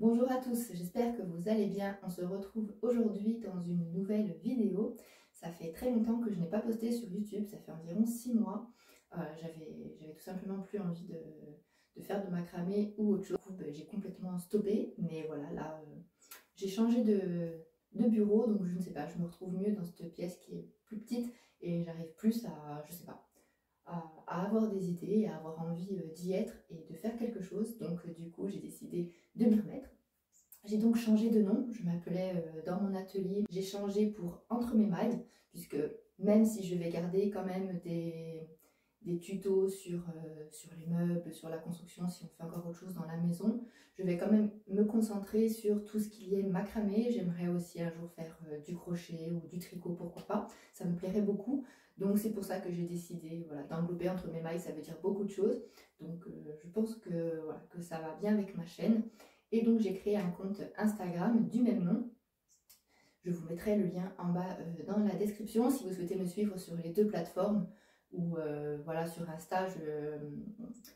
Bonjour à tous, j'espère que vous allez bien. On se retrouve aujourd'hui dans une nouvelle vidéo. Ça fait très longtemps que je n'ai pas posté sur YouTube, ça fait environ 6 mois. J'avais tout simplement plus envie de faire de macramé ou autre chose. Du coup, j'ai complètement stoppé, mais voilà, là, j'ai changé de bureau, donc je ne sais pas, je me retrouve mieux dans cette pièce qui est plus petite et j'arrive plus à, je sais pas, à avoir des idées, à avoir envie d'y être et de faire quelque chose. Donc du coup, j'ai décidé de m'y remettre. J'ai donc changé de nom, je m'appelais dans mon atelier, j'ai changé pour Entre mes mailles, puisque même si je vais garder quand même des tutos sur les meubles, sur la construction, si on fait encore autre chose dans la maison, je vais quand même me concentrer sur tout ce qui est macramé. J'aimerais aussi un jour faire du crochet ou du tricot, pourquoi pas, ça me plairait beaucoup. Donc c'est pour ça que j'ai décidé voilà, d'englober Entre mes mailles, ça veut dire beaucoup de choses. Donc je pense que, voilà, que ça va bien avec ma chaîne. Et donc j'ai créé un compte Instagram du même nom. Je vous mettrai le lien en bas dans la description si vous souhaitez me suivre sur les deux plateformes. Ou voilà, sur Insta,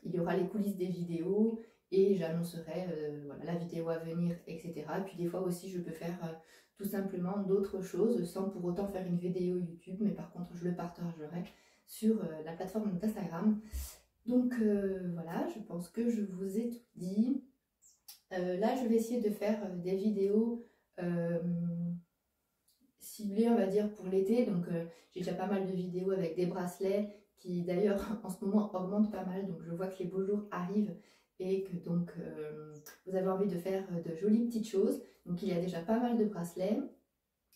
il y aura les coulisses des vidéos et j'annoncerai voilà, la vidéo à venir, etc. Et puis des fois aussi, je peux faire tout simplement d'autres choses sans pour autant faire une vidéo YouTube, mais par contre, je le partagerai sur la plateforme d'Instagram. Donc voilà, je pense que je vous ai tout dit. Là, je vais essayer de faire des vidéos ciblées, on va dire, pour l'été. Donc, j'ai déjà pas mal de vidéos avec des bracelets qui, d'ailleurs, en ce moment, augmentent pas mal. Donc, je vois que les beaux jours arrivent et que donc, vous avez envie de faire de jolies petites choses. Donc, il y a déjà pas mal de bracelets.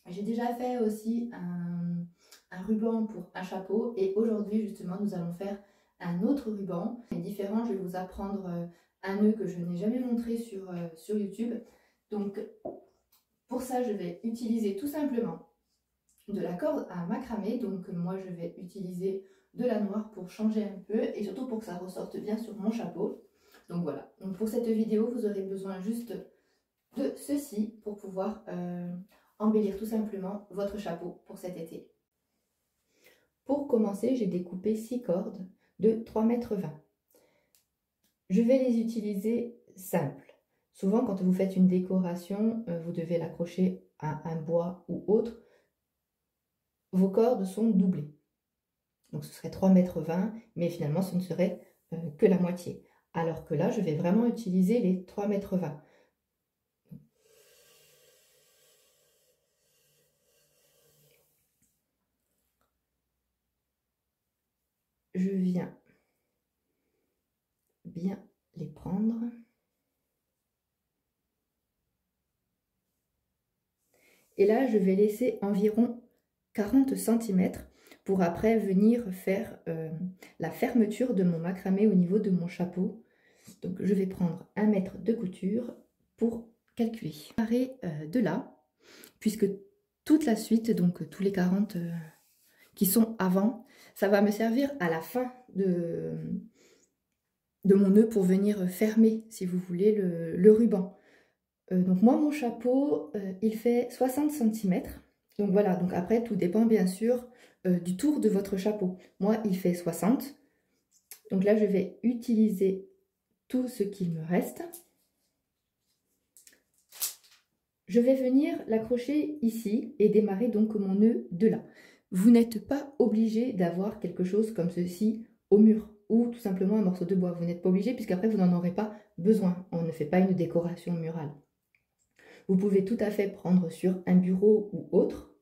J'ai déjà fait aussi un ruban pour un chapeau. Et aujourd'hui, justement, nous allons faire un autre ruban. C'est différent, je vais vous apprendre un nœud que je n'ai jamais montré sur YouTube. Donc pour ça, je vais utiliser tout simplement de la corde à macramé. Donc moi, je vais utiliser de la noire pour changer un peu et surtout pour que ça ressorte bien sur mon chapeau. Donc voilà, donc pour cette vidéo, vous aurez besoin juste de ceci pour pouvoir embellir tout simplement votre chapeau pour cet été. Pour commencer, j'ai découpé 6 cordes de 3,20 m. Je vais les utiliser simples. Souvent, quand vous faites une décoration, vous devez l'accrocher à un bois ou autre. Vos cordes sont doublées. Donc ce serait 3,20 m, mais finalement ce ne serait que la moitié. Alors que là, je vais vraiment utiliser les 3,20 m. Je viens bien les prendre. Et là, je vais laisser environ 40 cm pour après venir faire la fermeture de mon macramé au niveau de mon chapeau. Donc je vais prendre 1 mètre de couture pour calculer. De là, puisque toute la suite, donc tous les 40 qui sont avant, ça va me servir à la fin de mon nœud pour venir fermer, si vous voulez, le ruban. Donc moi, mon chapeau, il fait 60 cm. Donc voilà, donc après, tout dépend bien sûr du tour de votre chapeau. Moi, il fait 60. Donc là, je vais utiliser tout ce qu'il me reste. Je vais venir l'accrocher ici et démarrer donc mon nœud de là. Vous n'êtes pas obligé d'avoir quelque chose comme ceci au mur ou tout simplement un morceau de bois. Vous n'êtes pas obligé puisqu'après vous n'en aurez pas besoin. On ne fait pas une décoration murale. Vous pouvez tout à fait prendre sur un bureau ou autre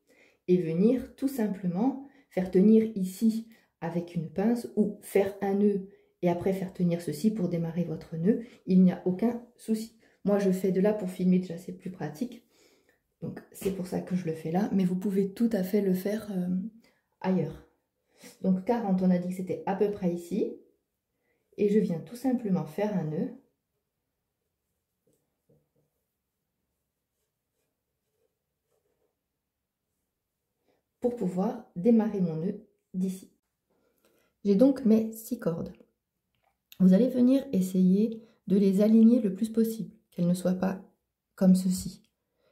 et venir tout simplement faire tenir ici avec une pince ou faire un nœud et après faire tenir ceci pour démarrer votre nœud. Il n'y a aucun souci. Moi, je fais de là pour filmer, déjà c'est plus pratique. Donc, c'est pour ça que je le fais là. Mais vous pouvez tout à fait le faire ailleurs. Donc, 40, on a dit que c'était à peu près ici. Et je viens tout simplement faire un nœud. Pour pouvoir démarrer mon nœud d'ici. J'ai donc mes 6 cordes. Vous allez venir essayer de les aligner le plus possible, qu'elles ne soient pas comme ceci,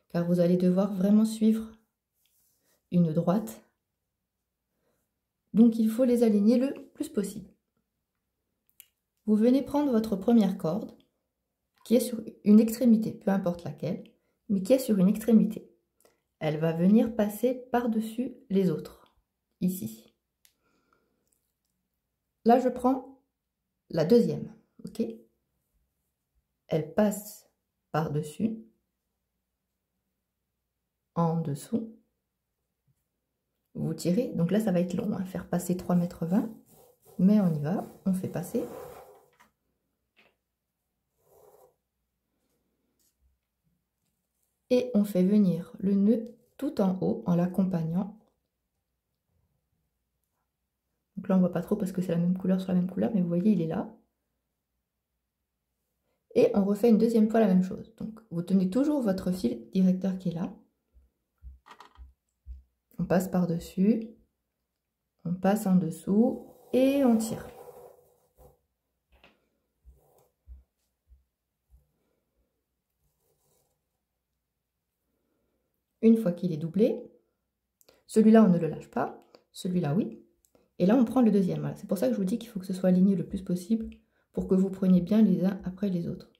car vous allez devoir vraiment suivre une droite. Donc il faut les aligner le plus possible. Vous venez prendre votre première corde qui est sur une extrémité, peu importe laquelle, mais qui est sur une extrémité. Elle va venir passer par-dessus les autres, ici. Là, je prends la deuxième, ok? Elle passe par-dessus, en dessous. Vous tirez, donc là, ça va être long, hein, faire passer 3,20 m, mais on y va, on fait passer. Et on fait venir le nœud tout en haut en l'accompagnant. Donc là, on ne voit pas trop parce que c'est la même couleur sur la même couleur, mais vous voyez, il est là. Et on refait une deuxième fois la même chose. Donc, vous tenez toujours votre fil directeur qui est là. On passe par-dessus, on passe en dessous et on tire. Une fois qu'il est doublé, celui-là, on ne le lâche pas, celui-là, oui. Et là, on prend le deuxième. Voilà. C'est pour ça que je vous dis qu'il faut que ce soit aligné le plus possible pour que vous preniez bien les uns après les autres.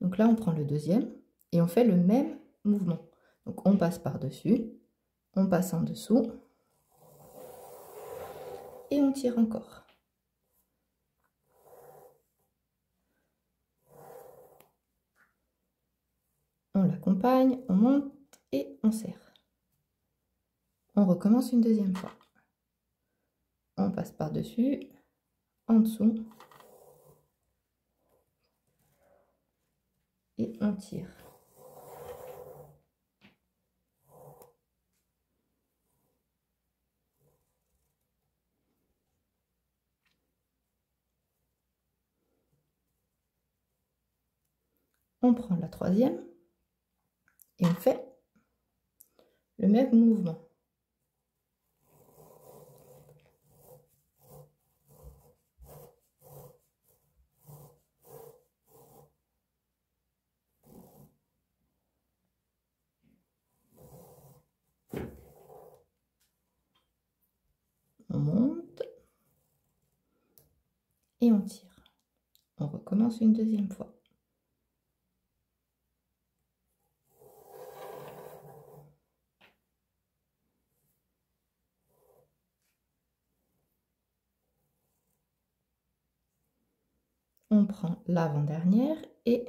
Donc là, on prend le deuxième et on fait le même mouvement. Donc, on passe par-dessus, on passe en dessous et on tire encore. On l'accompagne, on monte et on serre. On recommence une deuxième fois. On passe par-dessus, en dessous et on tire. On prend la troisième et on fait le même mouvement. On monte et on tire. On recommence une deuxième fois. On prend l'avant-dernière et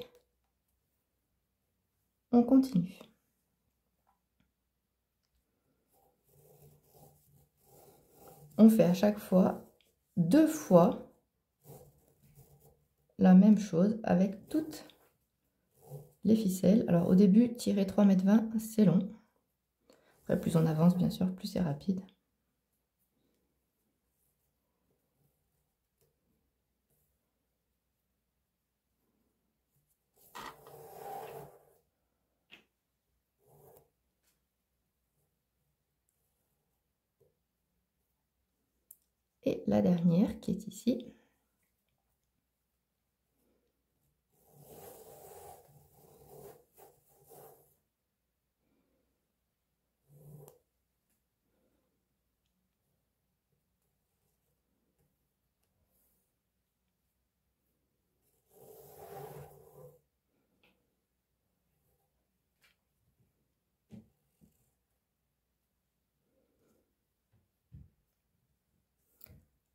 on continue. On fait à chaque fois 2 fois la même chose avec toutes les ficelles. Alors au début, tirer 3,20 m, c'est long. Après, plus on avance, bien sûr, plus c'est rapide. Et la dernière qui est ici.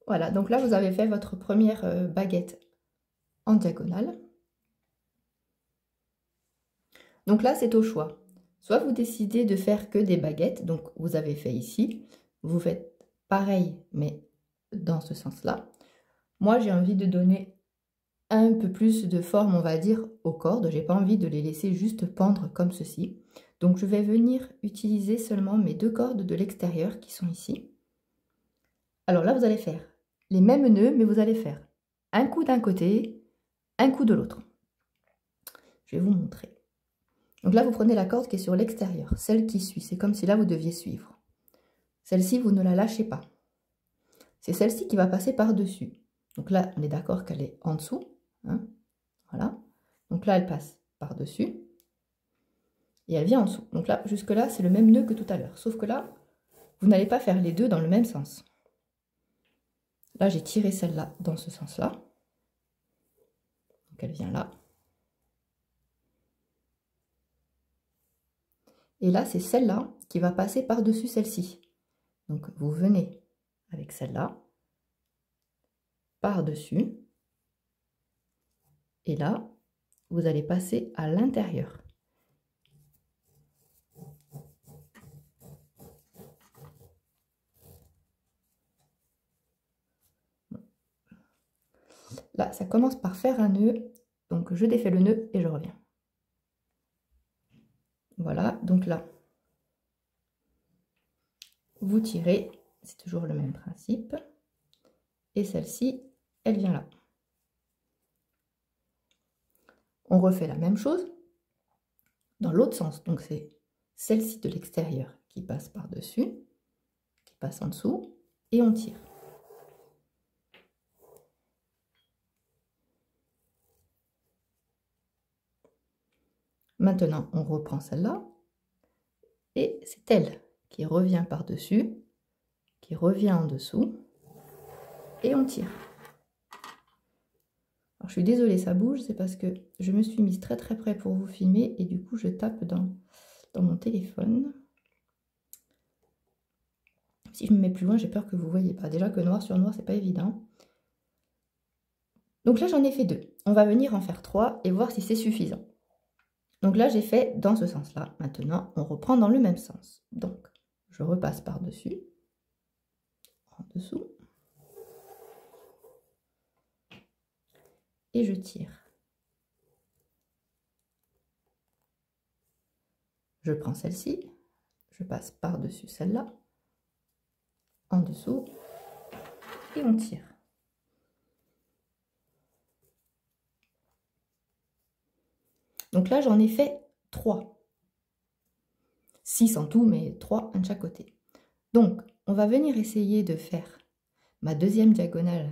Voilà, donc là, vous avez fait votre première baguette en diagonale. Donc là, c'est au choix. Soit vous décidez de faire que des baguettes, donc vous avez fait ici. Vous faites pareil, mais dans ce sens-là. Moi, j'ai envie de donner un peu plus de forme, on va dire, aux cordes. J'ai pas envie de les laisser juste pendre comme ceci. Donc, je vais venir utiliser seulement mes 2 cordes de l'extérieur qui sont ici. Alors là, vous allez faire les mêmes nœuds, mais vous allez faire un coup d'un côté, un coup de l'autre. Je vais vous montrer. Donc là, vous prenez la corde qui est sur l'extérieur, celle qui suit. C'est comme si là, vous deviez suivre. Celle-ci, vous ne la lâchez pas. C'est celle-ci qui va passer par-dessus. Donc là, on est d'accord qu'elle est en dessous. Hein, voilà. Donc là, elle passe par-dessus. Et elle vient en dessous. Donc là, jusque-là, c'est le même nœud que tout à l'heure. Sauf que là, vous n'allez pas faire les deux dans le même sens. Là, j'ai tiré celle-là dans ce sens-là. Donc elle vient là. Et là, c'est celle-là qui va passer par-dessus celle-ci. Donc, vous venez avec celle-là, par-dessus. Et là, vous allez passer à l'intérieur. Là, ça commence par faire un nœud. Donc, je défais le nœud et je reviens. Voilà, donc là, vous tirez, c'est toujours le même principe. Et celle-ci, elle vient là. On refait la même chose dans l'autre sens. Donc, c'est celle-ci de l'extérieur qui passe par-dessus, qui passe en dessous, et on tire. Maintenant, on reprend celle-là, et c'est elle qui revient par-dessus, qui revient en dessous, et on tire. Alors, je suis désolée, ça bouge, c'est parce que je me suis mise très très près pour vous filmer, et du coup, je tape dans mon téléphone. Si je me mets plus loin, j'ai peur que vous ne voyez pas. Déjà que noir sur noir, c'est pas évident. Donc là, j'en ai fait 2. On va venir en faire 3 et voir si c'est suffisant. Donc là, j'ai fait dans ce sens-là. Maintenant, on reprend dans le même sens. Donc, je repasse par-dessus, en dessous, et je tire. Je prends celle-ci, je passe par-dessus celle-là, en dessous, et on tire. Donc là, j'en ai fait 3. 6 en tout, mais 3 un de chaque côté. Donc, on va venir essayer de faire ma deuxième diagonale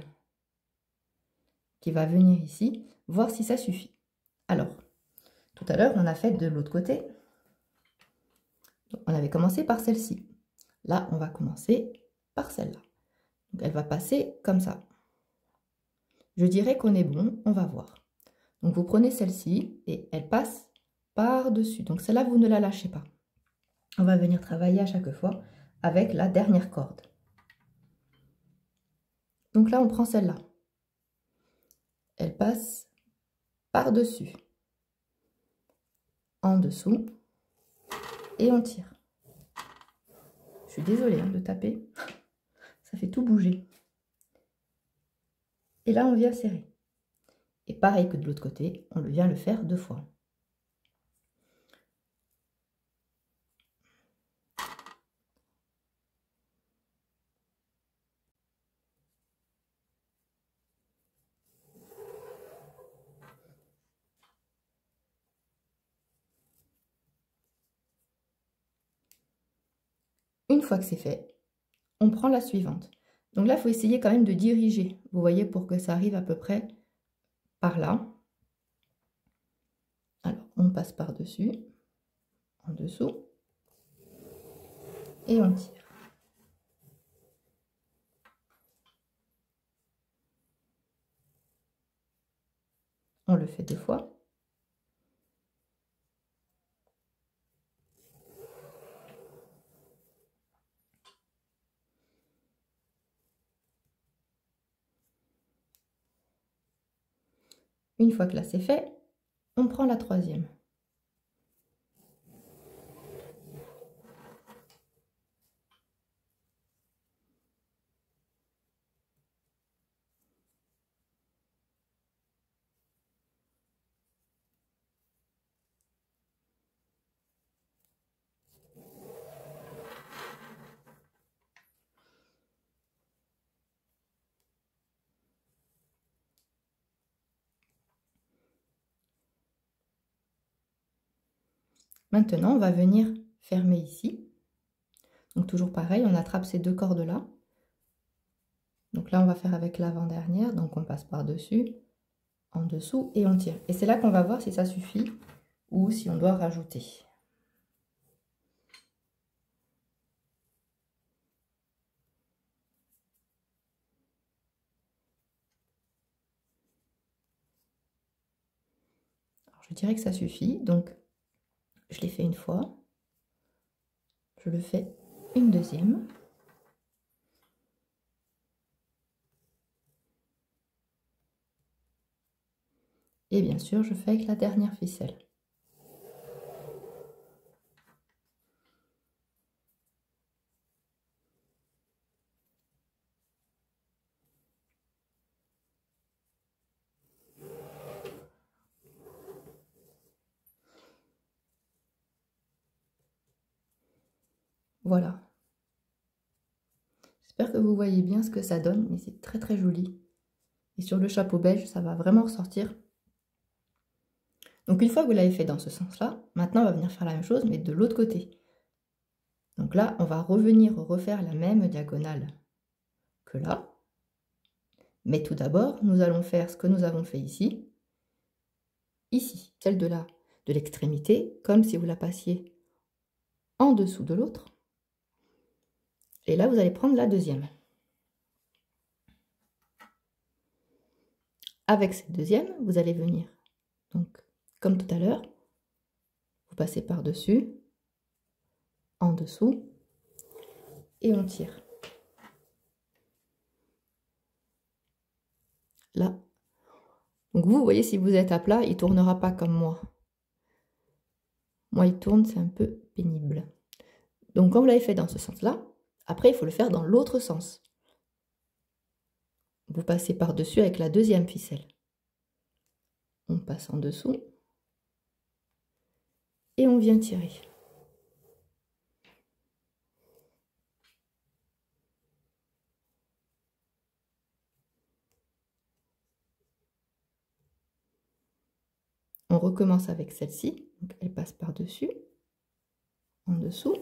qui va venir ici, voir si ça suffit. Alors, tout à l'heure, on a fait de l'autre côté. On avait commencé par celle-ci. Là, on va commencer par celle-là. Donc, elle va passer comme ça. Je dirais qu'on est bon, on va voir. Donc, vous prenez celle-ci et elle passe par-dessus. Donc, celle-là, vous ne la lâchez pas. On va venir travailler à chaque fois avec la dernière corde. Donc là, on prend celle-là. Elle passe par-dessus, en dessous, et on tire. Je suis désolée de taper, ça fait tout bouger. Et là, on vient serrer. Et pareil que de l'autre côté, on vient le faire 2 fois. Une fois que c'est fait, on prend la suivante. Donc là, il faut essayer quand même de diriger, vous voyez, pour que ça arrive à peu près par là. Alors, on passe par-dessus, en dessous, et on tire. On le fait 2 fois. Une fois que là c'est fait, on prend la troisième. Maintenant, on va venir fermer ici. Donc toujours pareil, on attrape ces 2 cordes-là. Donc là, on va faire avec l'avant-dernière. Donc on passe par-dessus, en dessous, et on tire. Et c'est là qu'on va voir si ça suffit ou si on doit rajouter. Alors, je dirais que ça suffit. Donc, je l'ai fait une fois. je le fais une deuxième. Et bien sûr, je fais avec la dernière ficelle. Voilà. J'espère que vous voyez bien ce que ça donne, mais c'est très très joli. Et sur le chapeau beige, ça va vraiment ressortir. Donc une fois que vous l'avez fait dans ce sens-là, maintenant on va venir faire la même chose, mais de l'autre côté. Donc là, on va revenir refaire la même diagonale que là. Mais tout d'abord, nous allons faire ce que nous avons fait ici. Ici, celle de l'extrémité, comme si vous la passiez en dessous de l'autre. Et là, vous allez prendre la deuxième. Avec cette deuxième, vous allez venir, donc, comme tout à l'heure, vous passez par-dessus, en dessous, et on tire. Là. Donc vous voyez, si vous êtes à plat, il ne tournera pas comme moi. Moi, il tourne, c'est un peu pénible. Donc quand vous l'avez fait dans ce sens-là, après, il faut le faire dans l'autre sens. Vous passez par-dessus avec la deuxième ficelle. On passe en dessous. Et on vient tirer. On recommence avec celle-ci. Elle passe par-dessus, en dessous.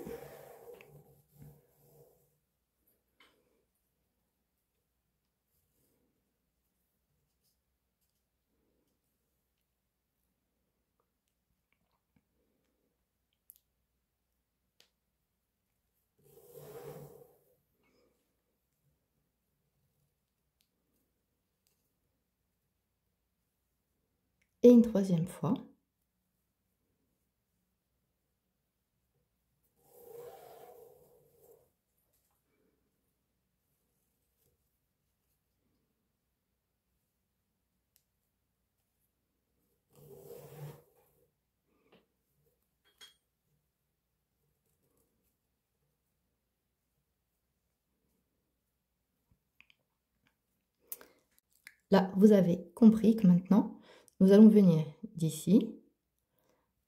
Et une troisième fois. Là, vous avez compris que maintenant, nous allons venir d'ici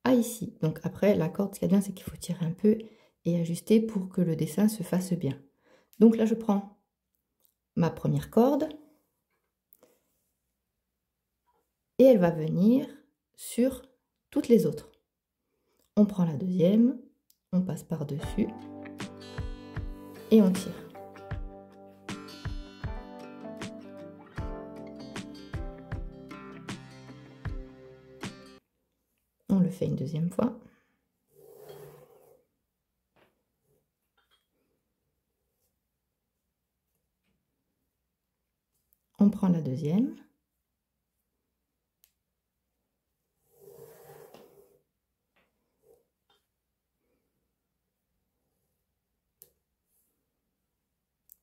à ici. Donc après, la corde, ce qu'il y a bien, c'est qu'il faut tirer un peu et ajuster pour que le dessin se fasse bien. Donc là, je prends ma première corde et elle va venir sur toutes les autres. On prend la deuxième, on passe par-dessus et on tire. On le fait une deuxième fois. On prend la deuxième.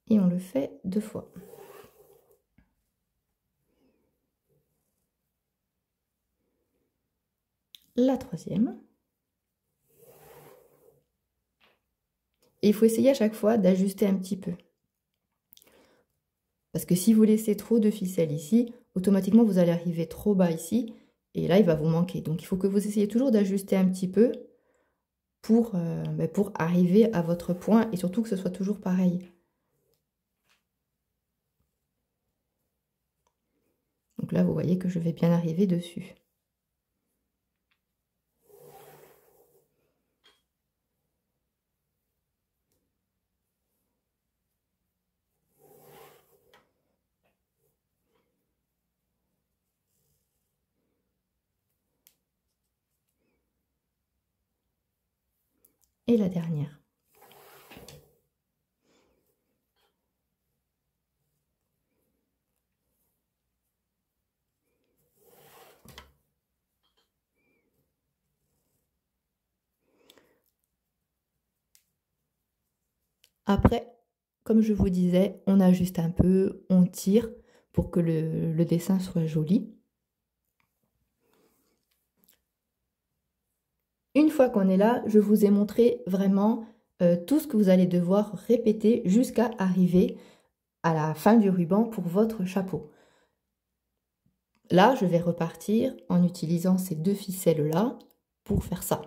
Et on le fait deux fois. La troisième. Et il faut essayer à chaque fois d'ajuster un petit peu. Parce que si vous laissez trop de ficelle ici, automatiquement vous allez arriver trop bas ici. Et là, il va vous manquer. Donc, il faut que vous essayiez toujours d'ajuster un petit peu pour arriver à votre point. Et surtout que ce soit toujours pareil. Donc là, vous voyez que je vais bien arriver dessus. Et la dernière. Après, comme je vous disais, on ajuste un peu, on tire pour que le dessin soit joli. Une fois qu'on est là, je vous ai montré vraiment tout ce que vous allez devoir répéter jusqu'à arriver à la fin du ruban pour votre chapeau. Là, je vais repartir en utilisant ces deux ficelles-là pour faire ça.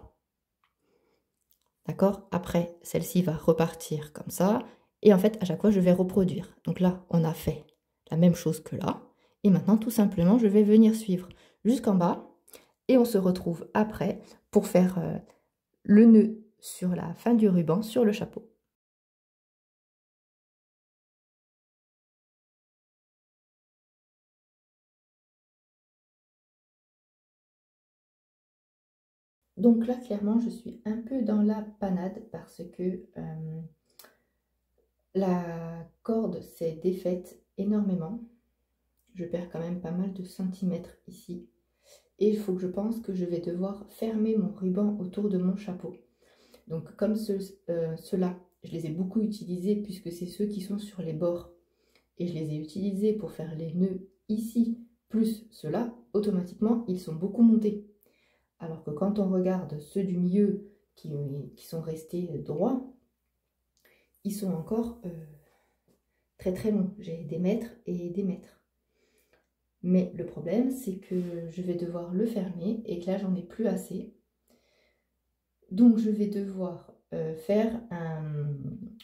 D'accord? Après, celle-ci va repartir comme ça. Et en fait, à chaque fois, je vais reproduire. Donc là, on a fait la même chose que là. Et maintenant, tout simplement, je vais venir suivre jusqu'en bas. Et on se retrouve après pour faire le nœud sur la fin du ruban sur le chapeau. Donc là, clairement, je suis un peu dans la panade parce que la corde s'est défaite énormément. Je perds quand même pas mal de centimètres ici. Et il faut que je pense que je vais devoir fermer mon ruban autour de mon chapeau. Donc comme ceux-là, je les ai beaucoup utilisés puisque c'est ceux qui sont sur les bords. Et je les ai utilisés pour faire les nœuds ici, plus ceux-là, automatiquement, ils sont beaucoup montés. Alors que quand on regarde ceux du milieu qui sont restés droits, ils sont encore très très longs. J'ai des mètres et des mètres. Mais le problème, c'est que je vais devoir le fermer et que là, j'en ai plus assez. Donc, je vais devoir faire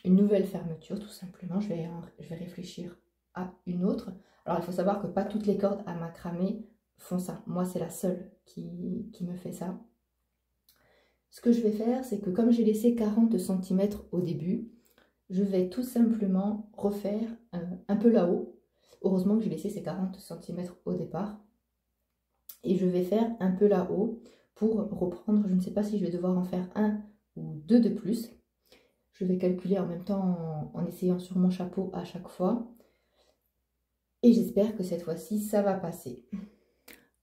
une nouvelle fermeture, tout simplement. Je vais réfléchir à une autre. Alors, il faut savoir que pas toutes les cordes à macramé font ça. Moi, c'est la seule qui me fait ça. Ce que je vais faire, c'est que comme j'ai laissé 40 cm au début, je vais tout simplement refaire un peu là-haut. Heureusement que j'ai laissé ces 40 cm au départ. Et je vais faire un peu là-haut pour reprendre, je ne sais pas si je vais devoir en faire un ou deux de plus. Je vais calculer en même temps en essayant sur mon chapeau à chaque fois. Et j'espère que cette fois-ci, ça va passer.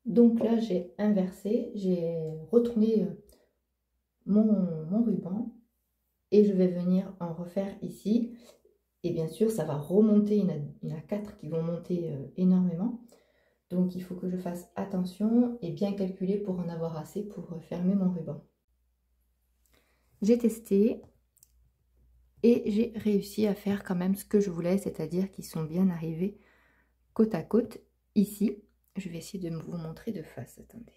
Donc là, j'ai inversé, j'ai retourné mon ruban et je vais venir en refaire ici. Et bien sûr, ça va remonter, il y en a 4 qui vont monter énormément. Donc il faut que je fasse attention et bien calculer pour en avoir assez pour fermer mon ruban. J'ai testé et j'ai réussi à faire quand même ce que je voulais, c'est-à-dire qu'ils sont bien arrivés côte à côte ici. Je vais essayer de vous montrer de face, attendez.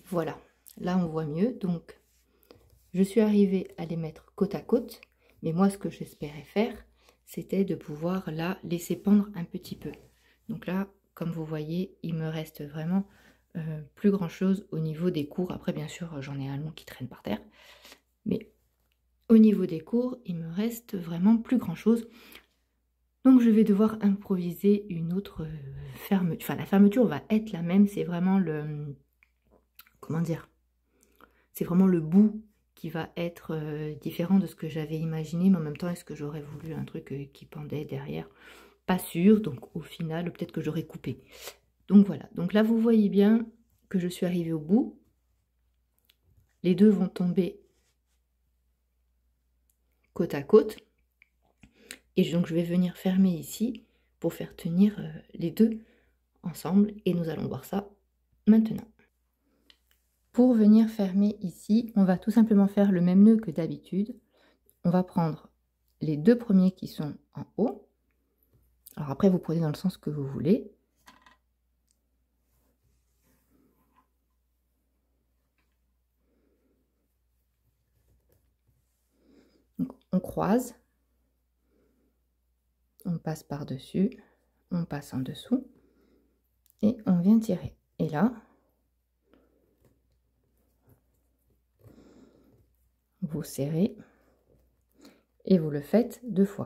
Voilà, là on voit mieux. Donc je suis arrivée à les mettre côte à côte, mais moi ce que j'espérais faire, c'était de pouvoir là laisser pendre un petit peu. Donc là, comme vous voyez, il me reste vraiment plus grand chose au niveau des cours. Après, bien sûr, j'en ai un long qui traîne par terre. Mais au niveau des cours, il me reste vraiment plus grand chose. Donc, je vais devoir improviser une autre fermeture. Enfin, la fermeture va être la même. C'est vraiment le... Comment dire? C'est vraiment le bout qui va être différent de ce que j'avais imaginé. Mais en même temps, est-ce que j'aurais voulu un truc qui pendait derrière? Pas sûr. Donc, au final, peut-être que j'aurais coupé. Donc voilà, donc là vous voyez bien que je suis arrivée au bout. Les deux vont tomber côte à côte. Et donc je vais venir fermer ici pour faire tenir les deux ensemble. Et nous allons voir ça maintenant. Pour venir fermer ici, on va tout simplement faire le même nœud que d'habitude. On va prendre les deux premiers qui sont en haut. Alors après vous prenez dans le sens que vous voulez. Donc, on croise, on passe par-dessus, on passe en dessous et on vient tirer. Et là, vous serrez et vous le faites 2 fois.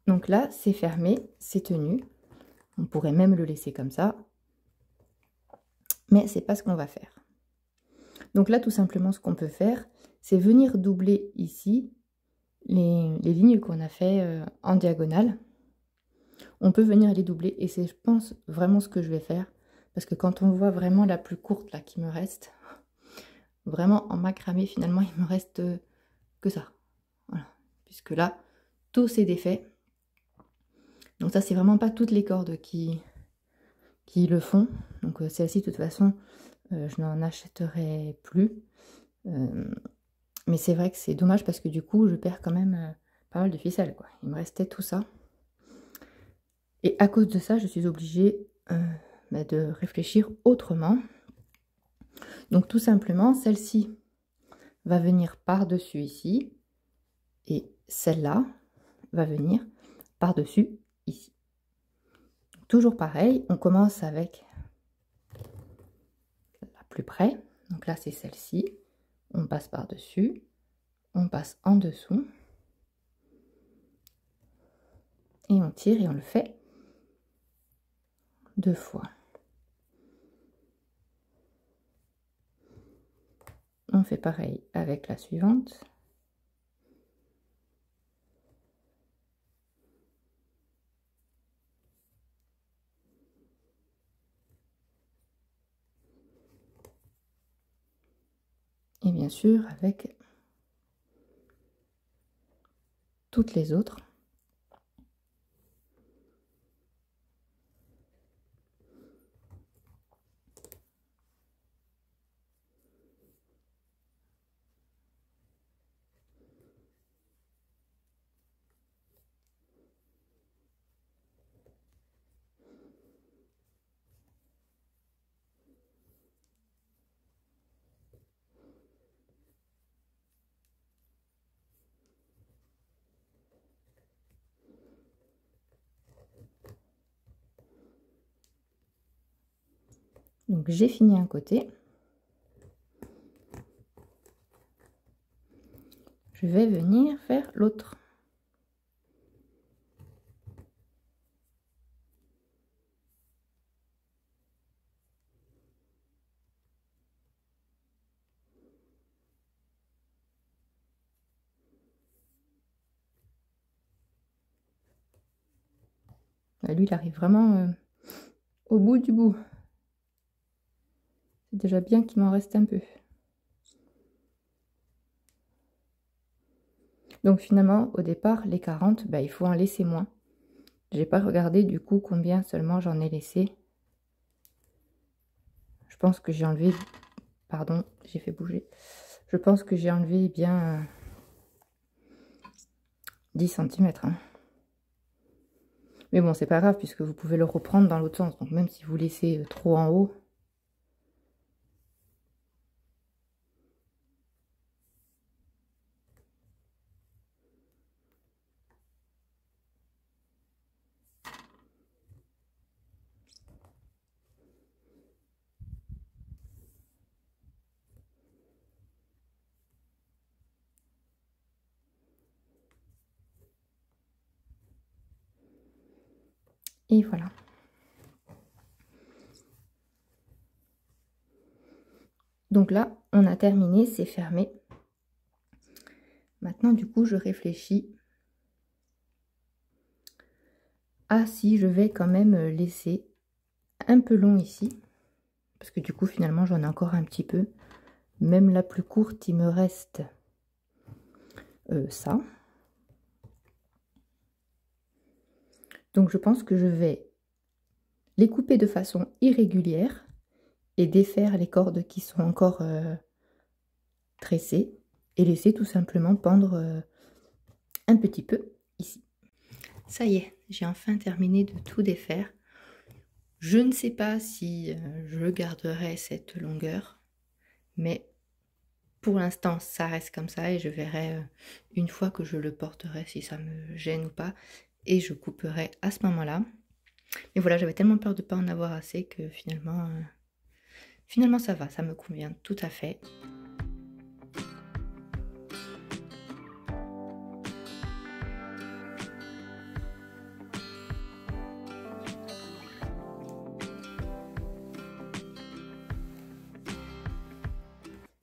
Donc là, c'est fermé, c'est tenu. On pourrait même le laisser comme ça. Mais c'est pas ce qu'on va faire. Donc là, tout simplement, ce qu'on peut faire, c'est venir doubler ici les lignes qu'on a fait en diagonale. on peut venir les doubler et c'est, je pense, vraiment ce que je vais faire. Parce que quand on voit vraiment la plus courte là qui me reste, vraiment en macramé, finalement, il me reste que ça. Voilà. Puisque là, tout s'est défait. Donc ça, c'est vraiment pas toutes les cordes qui le font. Donc celle-ci, de toute façon, je n'en achèterai plus. Mais c'est vrai que c'est dommage parce que du coup, je perds quand même pas mal de ficelles, quoi. Il me restait tout ça. Et à cause de ça, je suis obligée de réfléchir autrement. Donc tout simplement, celle-ci va venir par-dessus ici. Et celle-là va venir par-dessus ici. Toujours pareil, on commence avec la plus près. Donc là, c'est celle-ci. On passe par-dessus. On passe en dessous. Et on tire et on le fait 2 fois. On fait pareil avec la suivante. Et bien sûr avec toutes les autres. Donc j'ai fini un côté. Je vais venir faire l'autre. Lui, il arrive vraiment au bout du bout. C'est déjà bien qu'il m'en reste un peu. Donc finalement, au départ, les 40, il faut en laisser moins. J'ai pas regardé du coup combien seulement j'en ai laissé. Je pense que j'ai enlevé... Pardon, j'ai fait bouger. Je pense que j'ai enlevé bien 10 cm. Hein. Mais bon, c'est pas grave puisque vous pouvez le reprendre dans l'autre sens. Donc même si vous laissez trop en haut... Et voilà. Donc là, on a terminé, c'est fermé. Maintenant, du coup, je réfléchis à si je vais quand même laisser un peu long ici. Parce que du coup, finalement, j'en ai encore un petit peu. Même la plus courte, il me reste ça. Donc, je pense que je vais les couper de façon irrégulière et défaire les cordes qui sont encore tressées et laisser tout simplement pendre un petit peu ici. Ça y est, j'ai enfin terminé de tout défaire. Je ne sais pas si je garderai cette longueur, mais pour l'instant, ça reste comme ça et je verrai une fois que je le porterai si ça me gêne ou pas et je couperai à ce moment-là. Mais voilà, j'avais tellement peur de ne pas en avoir assez que finalement ça va, ça me convient tout à fait.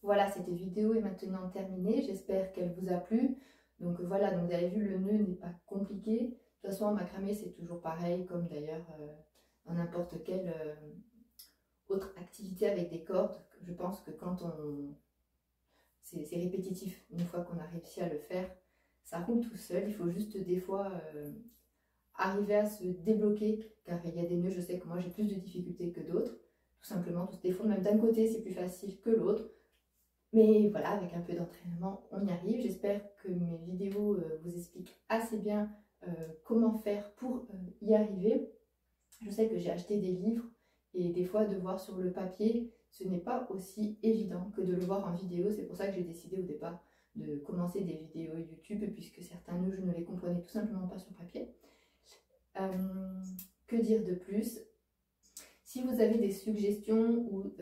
Voilà, cette vidéo est maintenant terminée. J'espère qu'elle vous a plu. Donc voilà, donc vous avez vu, le nœud n'est pas compliqué. toute façon, en macramé, c'est toujours pareil, comme d'ailleurs dans n'importe quelle autre activité avec des cordes. Je pense que quand on... c'est répétitif. Une fois qu'on a réussi à le faire, ça roule tout seul. Il faut juste des fois arriver à se débloquer, car il y a des nœuds, je sais que moi j'ai plus de difficultés que d'autres. Tout simplement, des fois même d'un côté c'est plus facile que l'autre. Mais voilà, avec un peu d'entraînement, on y arrive. J'espère que mes vidéos vous expliquent assez bien comment faire pour y arriver. Je sais que j'ai acheté des livres et des fois de voir sur le papier, ce n'est pas aussi évident que de le voir en vidéo. C'est pour ça que j'ai décidé au départ de commencer des vidéos YouTube, puisque certains nœuds, je ne les comprenais tout simplement pas sur papier. Que dire de plus? Si vous avez des suggestions ou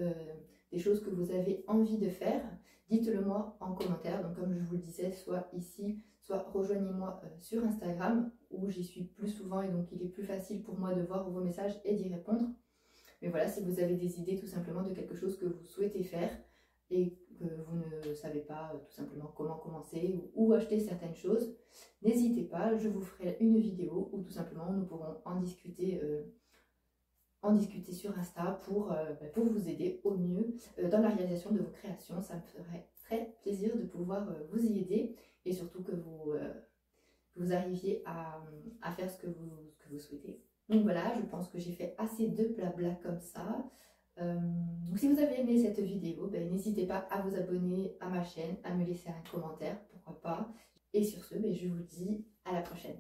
des choses que vous avez envie de faire, dites-le moi en commentaire. Donc comme je vous le disais, soit ici, soit rejoignez-moi sur Instagram, où j'y suis plus souvent et donc il est plus facile pour moi de voir vos messages et d'y répondre. Mais voilà, si vous avez des idées tout simplement de quelque chose que vous souhaitez faire et que vous ne savez pas tout simplement comment commencer ou où acheter certaines choses, n'hésitez pas, je vous ferai une vidéo où tout simplement nous pourrons en discuter sur Insta pour vous aider au mieux dans la réalisation de vos créations. Ça me ferait très plaisir de pouvoir vous y aider et surtout que vous arriviez à faire ce que vous souhaitez. Donc voilà, je pense que j'ai fait assez de blabla comme ça. Donc si vous avez aimé cette vidéo, n'hésitez pas à vous abonner à ma chaîne, à me laisser un commentaire, pourquoi pas. Et sur ce, je vous dis à la prochaine.